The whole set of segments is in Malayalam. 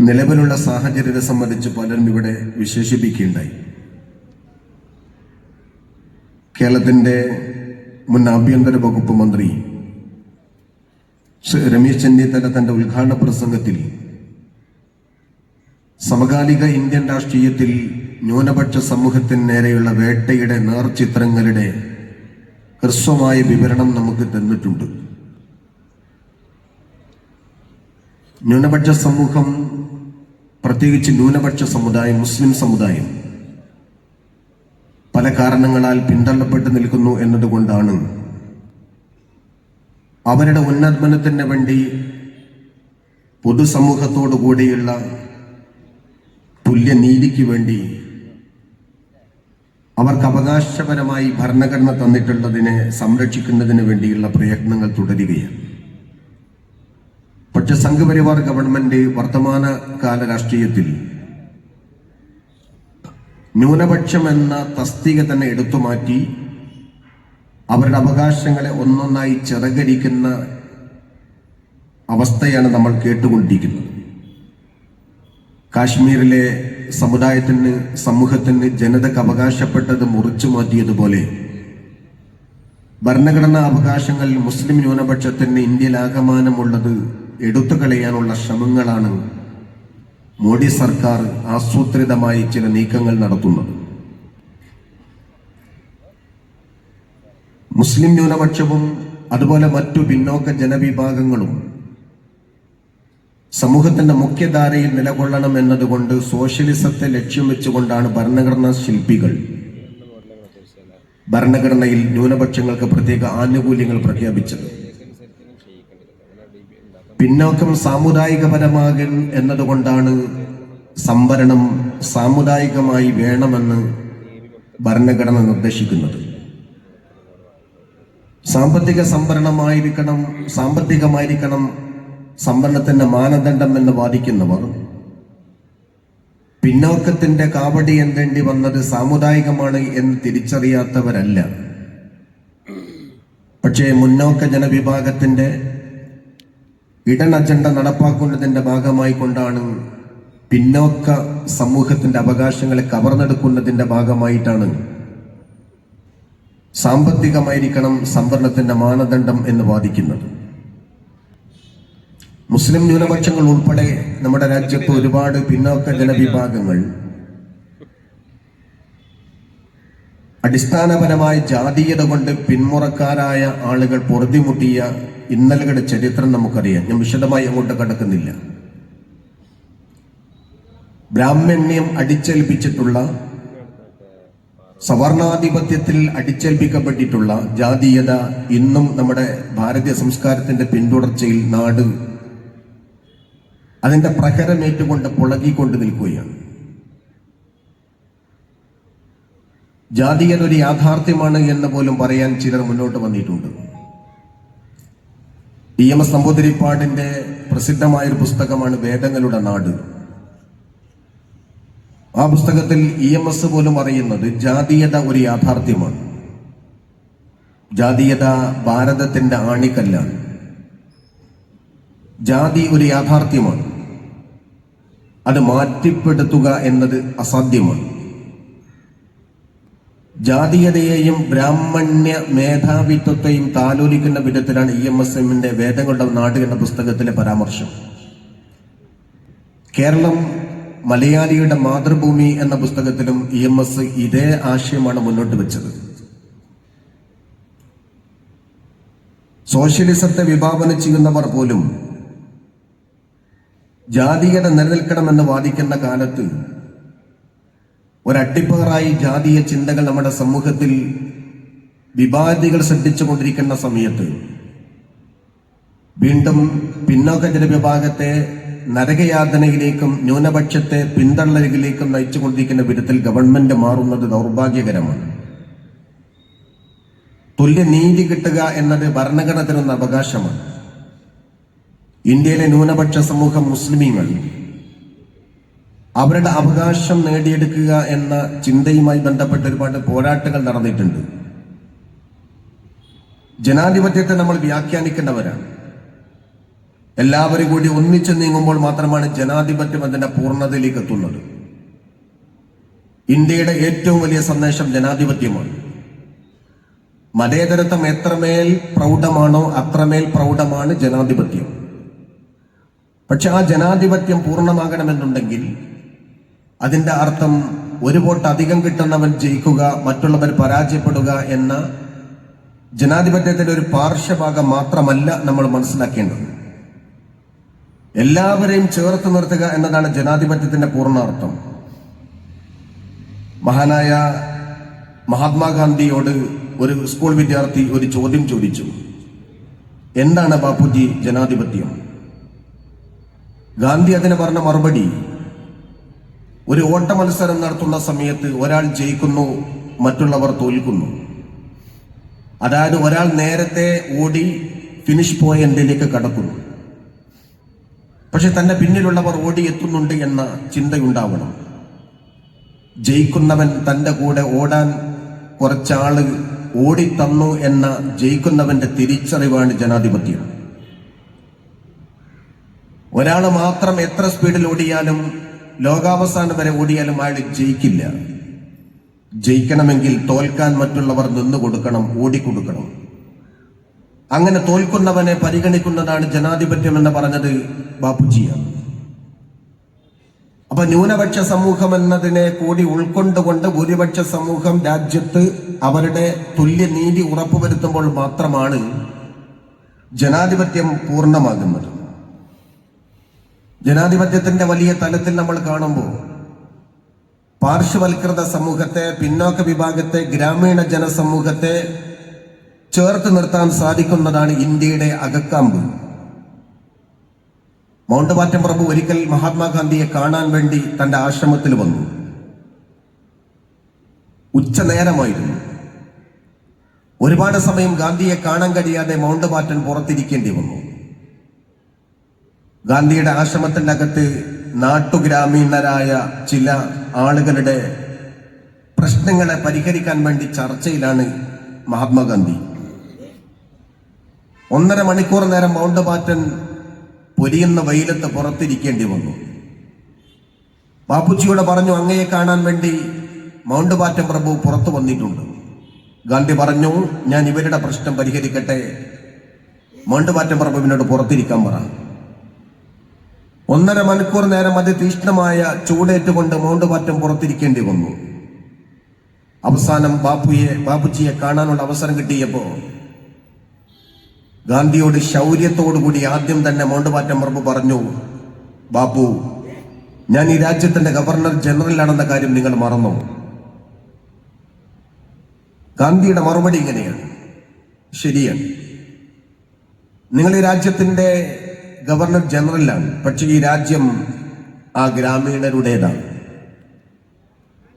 നിലവിലുള്ള സാഹചര്യത്തെ സംബന്ധിച്ച് പലരും ഇവിടെ വിശേഷിപ്പിക്കുകയുണ്ടായി. കേരളത്തിന്റെ മുൻ ആഭ്യന്തര വകുപ്പ് മന്ത്രി രമേശ് ചെന്നിത്തല തന്റെ ഉദ്ഘാടന പ്രസംഗത്തിൽ സമകാലിക ഇന്ത്യൻ രാഷ്ട്രീയത്തിൽ ന്യൂനപക്ഷ സമൂഹത്തിന് നേരെയുള്ള വേട്ടയുടെ നേർചിത്രങ്ങളുടെ ഹ്രസ്വമായ വിവരണം നമുക്ക് തന്നിട്ടുണ്ട്. ന്യൂനപക്ഷ സമൂഹം, പ്രത്യേകിച്ച് ന്യൂനപക്ഷ സമുദായം, മുസ്ലിം സമുദായം പല കാരണങ്ങളാൽ പിന്തള്ളപ്പെട്ട് നിൽക്കുന്നു എന്നതുകൊണ്ടാണ് അവരുടെ ഉന്നമനത്തിന് വേണ്ടി പൊതുസമൂഹത്തോടു കൂടിയുള്ള തുല്യനീതിക്ക് വേണ്ടി അവർക്ക് അവകാശപരമായി ഭരണഘടന തന്നിട്ടുള്ളതിനെ സംരക്ഷിക്കുന്നതിന് വേണ്ടിയുള്ള പ്രയത്നങ്ങൾ തുടരുകയാണ്. പക്ഷെ സംഘപരിവാർ ഗവൺമെന്റ് വർത്തമാനകാല രാഷ്ട്രീയത്തിൽ ന്യൂനപക്ഷം എന്ന തസ്തിക തന്നെ എടുത്തുമാറ്റി അവരുടെ അവകാശങ്ങളെ ഒന്നൊന്നായി ചിറകരിക്കുന്ന അവസ്ഥയാണ് നമ്മൾ കേട്ടുകൊണ്ടിരിക്കുന്നത്. കാശ്മീരിലെ സമൂഹത്തിന് ജനതയ്ക്ക് അവകാശപ്പെട്ടത് മുറിച്ചു മാറ്റിയതുപോലെ ഭരണഘടനാ അവകാശങ്ങൾ മുസ്ലിം ന്യൂനപക്ഷത്തിന് ഇന്ത്യയിലാകമാനമുള്ളത് എടുത്തു കളയാനുള്ള ശ്രമങ്ങളാണ് മോഡി സർക്കാർ ആസൂത്രിതമായി ചില നീക്കങ്ങൾ നടത്തുന്നത്. മുസ്ലിം ന്യൂനപക്ഷവും അതുപോലെ മറ്റു പിന്നോക്ക ജനവിഭാഗങ്ങളും സമൂഹത്തിന്റെ മുഖ്യധാരയിൽ നിലകൊള്ളണം എന്നതുകൊണ്ട് സോഷ്യലിസത്തെ ലക്ഷ്യം വെച്ചുകൊണ്ടാണ് ഭരണഘടനാ ശില്പികൾ ഭരണഘടനയിൽ ന്യൂനപക്ഷങ്ങൾക്ക് പ്രത്യേക ആനുകൂല്യങ്ങൾ പ്രഖ്യാപിച്ചത്. പിന്നോക്കം സാമുദായികപരമാകൻ എന്നതുകൊണ്ടാണ് സംവരണം സാമുദായികമായി വേണമെന്ന് ഭരണഘടന നിർദ്ദേശിക്കുന്നത്. സാമ്പത്തികമായിരിക്കണം സംവരണത്തിന്റെ മാനദണ്ഡം എന്ന് വാദിക്കുന്നവർ പിന്നോക്കത്തിന്റെ കാവടി എന്തേണ്ടി വന്നത് സാമുദായികമാണ് എന്ന് തിരിച്ചറിയാത്തവരല്ല. പക്ഷേ മുന്നോക്ക ജനവിഭാഗത്തിന്റെ ഇടൻ അജണ്ട നടപ്പാക്കുന്നതിന്റെ ഭാഗമായി കൊണ്ടാണ് പിന്നോക്ക സമൂഹത്തിന്റെ അവകാശങ്ങളെ കവർന്നെടുക്കുന്നതിന്റെ ഭാഗമായിട്ടാണ് സാമ്പത്തികമായിരിക്കണം സംവരണത്തിന്റെ മാനദണ്ഡം എന്ന് വാദിക്കുന്നത്. മുസ്ലിം ന്യൂനപക്ഷങ്ങൾ ഉൾപ്പെടെ നമ്മുടെ രാജ്യത്ത് ഒരുപാട് പിന്നോക്ക ജനവിഭാഗങ്ങൾ അടിസ്ഥാനപരമായ ജാതീയത കൊണ്ട് പിന്മുറക്കാരായ ആളുകൾ പൊറുതിമുട്ടിയ ഇന്നലകളുടെ ചരിത്രം നമുക്കറിയാം. ഞാൻ വിശദമായി അങ്ങോട്ട് കടക്കുന്നില്ല. ബ്രാഹ്മണ്യം അടിച്ചേൽപ്പിച്ചിട്ടുള്ള, സവർണാധിപത്യത്തിൽ അടിച്ചേൽപ്പിക്കപ്പെട്ടിട്ടുള്ള ജാതീയത ഇന്നും നമ്മുടെ ഭാരതീയ സംസ്കാരത്തിന്റെ പിന്തുടർച്ചയിൽ നാട് അതിന്റെ പ്രഹരമേറ്റുകൊണ്ട് പുളകിക്കൊണ്ട് നിൽക്കുകയാണ്. ജാതീയത ഒരു യാഥാർത്ഥ്യമാണ് എന്ന് പോലും പറയാൻ ചിലർ മുന്നോട്ട് വന്നിട്ടുണ്ട്. EMS നമ്പൂതിരിപ്പാടിന്റെ പ്രസിദ്ധമായൊരു പുസ്തകമാണ് വേദങ്ങളുടെ നാട്. ആ പുസ്തകത്തിൽ EMS പോലും അറിയുന്നത് ജാതീയത ഒരു യാഥാർത്ഥ്യമാണ്. ജാതീയത ഭാരതത്തിന്റെ ആണിക്കല്ലാണ്. ജാതി ഒരു യാഥാർത്ഥ്യമാണ്. അത് മാറ്റിപ്പെടുത്തുക എന്നത് അസാധ്യമാണ്. ജാതീയതയെയും ബ്രാഹ്മണ്യ മേധാവിത്വത്തെയും താലോലിക്കുന്ന വിധത്തിലാണ് EMSന്റെ വേദങ്ങളുടെ നാട് എന്ന പുസ്തകത്തിലെ പരാമർശം. കേരളം മലയാളിയുടെ മാതൃഭൂമി എന്ന പുസ്തകത്തിലും EMS ഇതേ ആശയമാണ് മുന്നോട്ട് വെച്ചത്. സോഷ്യലിസത്തെ വിഭാവനം ചെയ്യുന്നവർ പോലും ജാതീയത നിലനിൽക്കണമെന്ന് വാദിക്കുന്ന കാലത്ത് ഒരട്ടിപ്പേറായി ജാതീയ ചിന്തകൾ നമ്മുടെ സമൂഹത്തിൽ വിവാദികൾ സൃഷ്ടിച്ചുകൊണ്ടിരിക്കുന്ന സമയത്ത് വീണ്ടും പിന്നോക്ക ജനവിഭാഗത്തെ നരകയാതനയിലേക്കും ന്യൂനപക്ഷത്തെ പിന്തള്ളലിലേക്കും നയിച്ചുകൊണ്ടിരിക്കുന്ന വിധത്തിൽ ഗവൺമെന്റ് മാറുന്നത് ദൗർഭാഗ്യകരമാണ്. തുല്യനീതി കിട്ടുക എന്നത് ഭരണഘടന തരുന്ന അവകാശമാണ്. ഇന്ത്യയിലെ ന്യൂനപക്ഷ സമൂഹം മുസ്ലിമീങ്ങൾ അവരുടെ അവകാശം നേടിയെടുക്കുക എന്ന ചിന്തയുമായി ബന്ധപ്പെട്ട് ഒരുപാട് പോരാട്ടങ്ങൾ നടന്നിട്ടുണ്ട്. ജനാധിപത്യത്തെ നമ്മൾ വ്യാഖ്യാനിക്കുന്നവരാണ്. എല്ലാവരും കൂടി ഒന്നിച്ചു നീങ്ങുമ്പോൾ മാത്രമാണ് ജനാധിപത്യം അതിന്റെ പൂർണ്ണതയിലേക്ക് എത്തുന്നത്. ഇന്ത്യയുടെ ഏറ്റവും വലിയ സന്ദേശം ജനാധിപത്യമാണ്. മതേതരത്വം എത്രമേൽ പ്രൗഢമാണോ അത്രമേൽ പ്രൗഢമാണ് ജനാധിപത്യം. പക്ഷെ ആ ജനാധിപത്യം പൂർണ്ണമാകണമെന്നുണ്ടെങ്കിൽ അതിന്റെ അർത്ഥം ഒരു വോട്ട് അധികം കിട്ടുന്നവൻ ജയിക്കുക, മറ്റുള്ളവർ പരാജയപ്പെടുക എന്ന ജനാധിപത്യത്തിന്റെ ഒരു പാർശ്വഭാഗം മാത്രമല്ല നമ്മൾ മനസ്സിലാക്കേണ്ടത്. എല്ലാവരെയും ചേർത്ത് നിർത്തുക എന്നതാണ് ജനാധിപത്യത്തിന്റെ പൂർണ്ണാർത്ഥം. മഹാനായ മഹാത്മാഗാന്ധിയോട് ഒരു സ്കൂൾ വിദ്യാർത്ഥി ഒരു ചോദ്യം ചോദിച്ചു, എന്താണ് ബാപ്പുജി ജനാധിപത്യം? ഗാന്ധി അതിന് പറഞ്ഞ മറുപടി, ഒരു ഓട്ട മത്സരം നടത്തുന്ന സമയത്ത് ഒരാൾ ജയിക്കുന്നു, മറ്റുള്ളവർ തോൽക്കുന്നു. അതായത് ഒരാൾ നേരത്തെ ഓടി ഫിനിഷ് പോയിന്റിലേക്ക് കടക്കുന്നു, പക്ഷെ തന്റെ പിന്നിലുള്ളവർ ഓടി എത്തുന്നുണ്ട് എന്ന ചിന്തയുണ്ടാവണം. ജയിക്കുന്നവൻ തന്റെ കൂടെ ഓടാൻ കുറച്ചാള് ഓടിത്തന്നു എന്ന ജയിക്കുന്നവന്റെ തിരിച്ചറിവാണ് ജനാധിപത്യം. ഒരാൾ മാത്രം എത്ര സ്പീഡിൽ ഓടിയാലും ലോകാവസാനം വരെ ഓടിയാലും അയാൾ ജയിക്കില്ല. ജയിക്കണമെങ്കിൽ തോൽക്കാൻ മറ്റുള്ളവർ നിന്നു കൊടുക്കണം, ഓടിക്കൊടുക്കണം. അങ്ങനെ തോൽക്കുന്നവനെ പരിഗണിക്കുന്നതാണ് ജനാധിപത്യം എന്ന് പറഞ്ഞത് ബാപ്പുജിയാണ്. അപ്പൊ ന്യൂനപക്ഷ സമൂഹം എന്നതിനെ കൂടി ഉൾക്കൊണ്ടുകൊണ്ട് ഭൂരിപക്ഷ സമൂഹം രാജ്യത്ത് അവരുടെ തുല്യനീതി ഉറപ്പുവരുത്തുമ്പോൾ മാത്രമാണ് ജനാധിപത്യം പൂർണ്ണമാകുന്നത്. ജനാധിപത്യത്തിന്റെ വലിയ തലത്തിൽ നമ്മൾ കാണുമ്പോൾ പാർശ്വവൽകൃത സമൂഹത്തെ, പിന്നോക്ക വിഭാഗത്തെ, ഗ്രാമീണ ജനസമൂഹത്തെ ചേർത്ത് നിർത്താൻ സാധിക്കുന്നതാണ് ഇന്ത്യയുടെ അകക്കാമ്പ്. മൗണ്ട് ബാറ്റൻ പ്രഭു ഒരിക്കൽ മഹാത്മാഗാന്ധിയെ കാണാൻ വേണ്ടി തന്റെ ആശ്രമത്തിൽ വന്നു. ഉച്ചനേരമായിരുന്നു. ഒരുപാട് സമയം ഗാന്ധിയെ കാണാൻ കഴിയാതെ മൗണ്ട് ബാറ്റൻ പുറത്തിരിക്കേണ്ടി വന്നു. ഗാന്ധിയുടെ ആശ്രമത്തിന്റെ അകത്ത് നാട്ടുഗ്രാമീണരായ ചില ആളുകളുടെ പ്രശ്നങ്ങളെ പരിഹരിക്കാൻ വേണ്ടി ചർച്ചയിലാണ് മഹാത്മാഗാന്ധി. 1.5 മണിക്കൂർ നേരം മൗണ്ട് ബാറ്റൻ പൊരിയുന്ന വെയിലത്ത് പുറത്തിരിക്കേണ്ടി വന്നു. ബാപ്പുജിയോട് പറഞ്ഞു, അങ്ങയെ കാണാൻ വേണ്ടി മൗണ്ട് ബാറ്റൻ പ്രഭു പുറത്തു വന്നിട്ടുണ്ട്. ഗാന്ധി പറഞ്ഞു, ഞാൻ ഇവരുടെ പ്രശ്നം പരിഹരിക്കട്ടെ. മൗണ്ട് ബാറ്റൻ പ്രഭുവിനോട് പുറത്തിരിക്കാൻ പറ. 1.5 മണിക്കൂർ നേരം അതിതീഷ്ണമായ ചൂടേറ്റുകൊണ്ട് മൗണ്ട് ബാറ്റൻ പുറത്തിരിക്കേണ്ടി വന്നു. അവസാനം ബാപ്പുജിയെ കാണാനുള്ള അവസരം കിട്ടിയപ്പോ ഗാന്ധിയോട് ശൗര്യത്തോടുകൂടി ആദ്യം തന്നെ മൗണ്ട് ബാറ്റൻ പ്രഭു പറഞ്ഞു, ബാപ്പു, ഞാൻ ഈ രാജ്യത്തിന്റെ ഗവർണർ ജനറലാണെന്ന കാര്യം നിങ്ങൾ മറന്നോ? ഗാന്ധിയുടെ മറുപടി ഇങ്ങനെയാണ്, ശരിയാണ്, നിങ്ങൾ ഈ രാജ്യത്തിന്റെ ഗവർണർ ജനറലാണ്, പക്ഷെ ഈ രാജ്യം ആ ഗ്രാമീണരുടേതാണ്.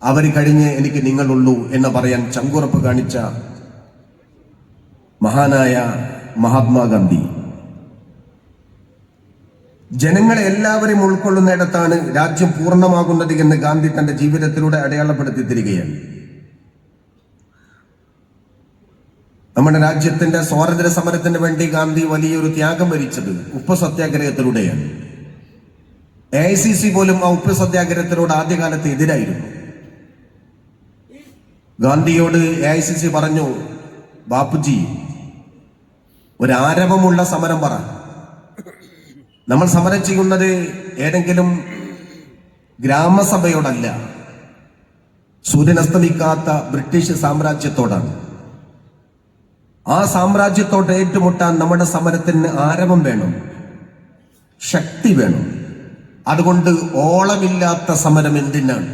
അവർ കഴിഞ്ഞ് എനിക്ക് നിങ്ങളുള്ളൂ എന്ന് പറയാൻ ചങ്കുറപ്പ് കാണിച്ച മഹാനായ മഹാത്മാഗാന്ധി. ജനങ്ങളെ എല്ലാവരെയും ഉൾക്കൊള്ളുന്നിടത്താണ് രാജ്യം പൂർണ്ണമാകുന്നത് എന്ന് ഗാന്ധി തന്റെ ജീവിതത്തിലൂടെ അടയാളപ്പെടുത്തി തരികയാണ്. നമ്മുടെ രാജ്യത്തിന്റെ സ്വാതന്ത്ര്യ സമരത്തിന് വേണ്ടി ഗാന്ധി വലിയൊരു ത്യാഗം വരിച്ചത് ഉപ്പ് സത്യാഗ്രഹത്തിലൂടെയാണ്. AICC പോലും ആ ഉപ്പ് സത്യാഗ്രഹത്തിനോട് ആദ്യകാലത്ത് എതിരായിരുന്നു. ഗാന്ധിയോട് AICC പറഞ്ഞു, ബാപ്പുജി, ഒരാരവമുള്ള സമരം പറ. നമ്മൾ സമരം ചെയ്യുന്നത് ഏതെങ്കിലും ഗ്രാമസഭയോടല്ല, സൂര്യനസ്തമിക്കാത്ത ബ്രിട്ടീഷ് സാമ്രാജ്യത്തോടാണ്. ആ സാമ്രാജ്യത്തോട് ഏറ്റുമുട്ടാൻ നമ്മുടെ സമരത്തിന് ആരവം വേണം, ശക്തി വേണം. അതുകൊണ്ട് ഓളമില്ലാത്ത സമരം എന്തിനാണ്?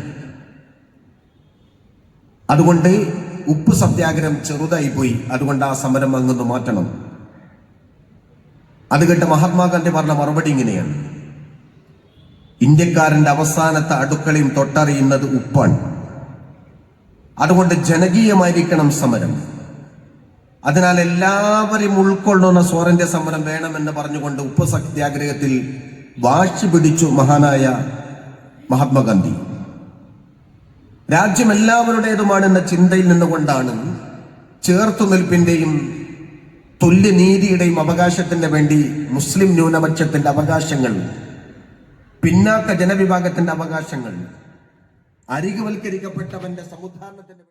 അതുകൊണ്ട് ഉപ്പ് സത്യാഗ്രഹം ചെറുതായി പോയി, അതുകൊണ്ട് ആ സമരം അങ്ങൊന്ന് മാറ്റണം. അത് കേട്ട് മഹാത്മാഗാന്ധി പറഞ്ഞ മറുപടി ഇങ്ങനെയാണ്, ഇന്ത്യക്കാരന്റെ അവസാനത്തെ അടുക്കളയും തൊട്ടറിയുന്നത് ഉപ്പാണ്. അതുകൊണ്ട് ജനകീയമായിരിക്കണം സമരം. അതിനാൽ എല്ലാവരെയും ഉൾക്കൊള്ളുന്ന സ്വാതന്ത്ര്യ സമരം വേണമെന്ന് പറഞ്ഞുകൊണ്ട് ഉപ്പ് സത്യാഗ്രഹത്തിൽ വാശി പിടിച്ചു മഹാനായ മഹാത്മാഗാന്ധി. രാജ്യം എല്ലാവരുടേതുമാണെന്ന ചിന്തയിൽ നിന്നുകൊണ്ടാണ് ചേർത്തുനിൽപ്പിന്റെയും തുല്യനീതിയുടെയും അവകാശത്തിന് വേണ്ടി മുസ്ലിം ന്യൂനപക്ഷത്തിന്റെ അവകാശങ്ങൾ, പിന്നാക്ക ജനവിഭാഗത്തിന്റെ അവകാശങ്ങൾ, അരികുവൽക്കരിക്കപ്പെട്ടവന്റെ സമുദ്ധാരണത്തിന്റെ